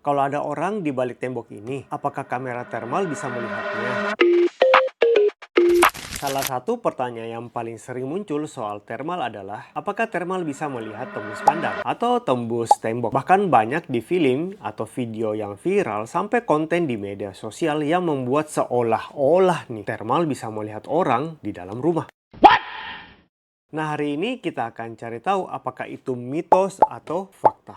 Kalau ada orang di balik tembok ini, apakah kamera thermal bisa melihatnya? Salah satu pertanyaan yang paling sering muncul soal thermal adalah, apakah thermal bisa melihat tembus pandang atau tembus tembok? Bahkan banyak di film atau video yang viral sampai konten di media sosial yang membuat seolah-olah nih thermal bisa melihat orang di dalam rumah. Nah, hari ini kita akan cari tahu apakah itu mitos atau fakta.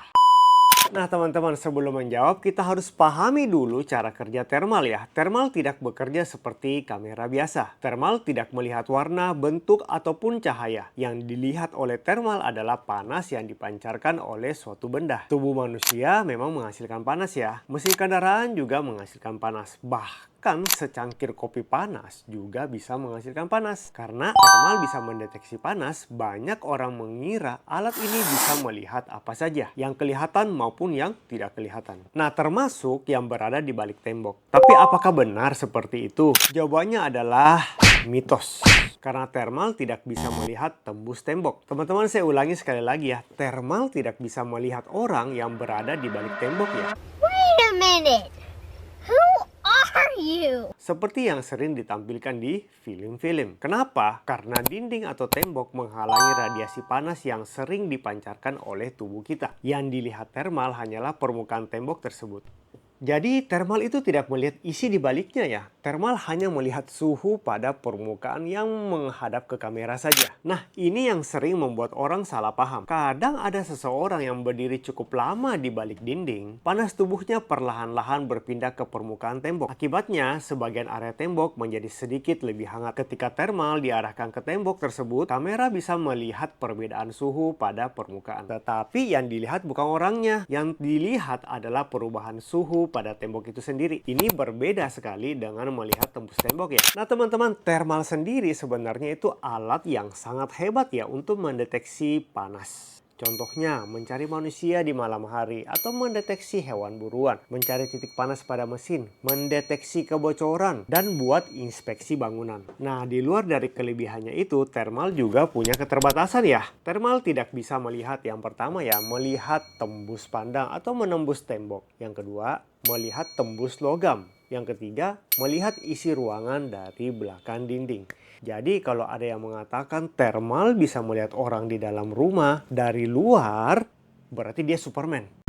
Nah, teman-teman, sebelum menjawab, kita harus pahami dulu cara kerja thermal ya. Thermal tidak bekerja seperti kamera biasa. Thermal tidak melihat warna, bentuk, ataupun cahaya. Yang dilihat oleh thermal adalah panas yang dipancarkan oleh suatu benda. Tubuh manusia memang menghasilkan panas ya. Mesin kendaraan juga menghasilkan panas. Bahkan secangkir kopi panas juga bisa menghasilkan panas. Karena thermal bisa mendeteksi panas, banyak orang mengira alat ini bisa melihat apa saja yang kelihatan maupun yang tidak kelihatan. Nah, termasuk yang berada di balik tembok. Tapi apakah benar seperti itu? Jawabannya adalah mitos. Karena thermal tidak bisa melihat tembus tembok. Teman-teman, saya ulangi sekali lagi ya. Thermal tidak bisa melihat orang yang berada di balik tembok ya. Wait a minute. Who are you? Seperti yang sering ditampilkan di film-film. Kenapa? Karena dinding atau tembok menghalangi radiasi panas yang sering dipancarkan oleh tubuh kita. Yang dilihat thermal hanyalah permukaan tembok tersebut. Jadi thermal itu tidak melihat isi di baliknya ya. Thermal hanya melihat suhu pada permukaan yang menghadap ke kamera saja. Nah, ini yang sering membuat orang salah paham. Kadang ada seseorang yang berdiri cukup lama di balik dinding, panas tubuhnya perlahan-lahan berpindah ke permukaan tembok. Akibatnya, sebagian area tembok menjadi sedikit lebih hangat. Ketika thermal diarahkan ke tembok tersebut, kamera bisa melihat perbedaan suhu pada permukaan. Tetapi yang dilihat bukan orangnya. Yang dilihat adalah perubahan suhu pada tembok itu sendiri. Ini berbeda sekali dengan melihat tembus tembok ya. Nah, teman-teman, thermal sendiri sebenarnya itu alat yang sangat hebat ya untuk mendeteksi panas. Contohnya, mencari manusia di malam hari atau mendeteksi hewan buruan, mencari titik panas pada mesin, mendeteksi kebocoran, dan buat inspeksi bangunan. Nah, di luar dari kelebihannya itu, thermal juga punya keterbatasan ya. Thermal tidak bisa melihat yang pertama ya, melihat tembus pandang atau menembus tembok. Yang kedua, melihat tembus logam. Yang ketiga, melihat isi ruangan dari belakang dinding. Jadi kalau ada yang mengatakan thermal bisa melihat orang di dalam rumah dari luar, berarti dia Superman.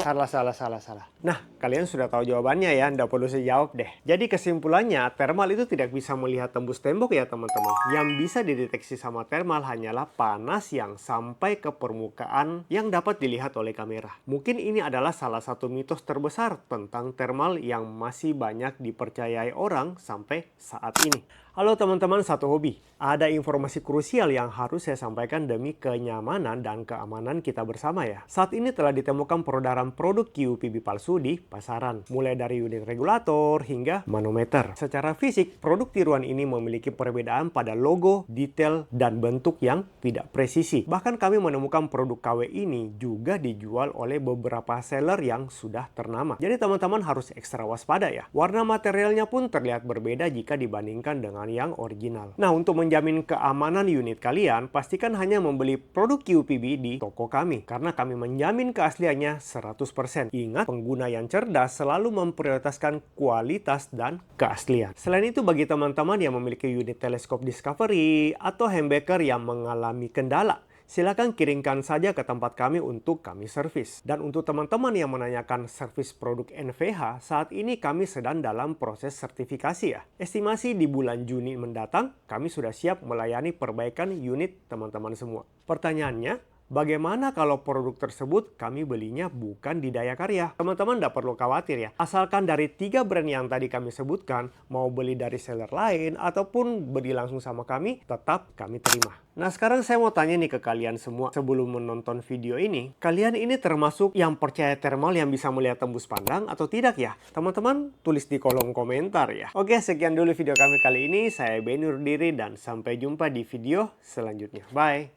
Salah. Nah, kalian sudah tahu jawabannya ya, nggak perlu saya jawab deh. Jadi kesimpulannya, thermal itu tidak bisa melihat tembus tembok ya teman-teman. Yang bisa dideteksi sama thermal hanyalah panas yang sampai ke permukaan yang dapat dilihat oleh kamera. Mungkin ini adalah salah satu mitos terbesar tentang thermal yang masih banyak dipercayai orang sampai saat ini. Halo teman-teman, satu hobi. Ada informasi krusial yang harus saya sampaikan demi kenyamanan dan keamanan kita bersama ya. Saat ini telah ditemukan peredaran produk QPB palsu di pasaran. Mulai dari unit regulator hingga manometer. Secara fisik, produk tiruan ini memiliki perbedaan pada logo, detail, dan bentuk yang tidak presisi. Bahkan kami menemukan produk KW ini juga dijual oleh beberapa seller yang sudah ternama. Jadi teman-teman harus ekstra waspada ya. Warna materialnya pun terlihat berbeda jika dibandingkan dengan yang original. Nah, untuk menjamin keamanan unit kalian, pastikan hanya membeli produk QPB di toko kami, karena kami menjamin keasliannya 100%. Ingat, pengguna yang cerdas selalu memprioritaskan kualitas dan keaslian. Selain itu, bagi teman-teman yang memiliki unit teleskop Discovery atau humbucker yang mengalami kendala, silakan kirimkan saja ke tempat kami untuk kami servis. Dan untuk teman-teman yang menanyakan servis produk NVH, saat ini kami sedang dalam proses sertifikasi ya. Estimasi di bulan Juni mendatang, kami sudah siap melayani perbaikan unit teman-teman semua. Pertanyaannya, bagaimana kalau produk tersebut kami belinya bukan di Daya Karya? Teman-teman tidak perlu khawatir ya. Asalkan dari 3 brand yang tadi kami sebutkan, mau beli dari seller lain ataupun beli langsung sama kami, tetap kami terima. Nah, sekarang saya mau tanya nih ke kalian semua. Sebelum menonton video ini, kalian ini termasuk yang percaya thermal yang bisa melihat tembus pandang atau tidak ya? Teman-teman tulis di kolom komentar ya. Oke, sekian dulu video kami kali ini. Saya Benny undur diri dan sampai jumpa di video selanjutnya. Bye!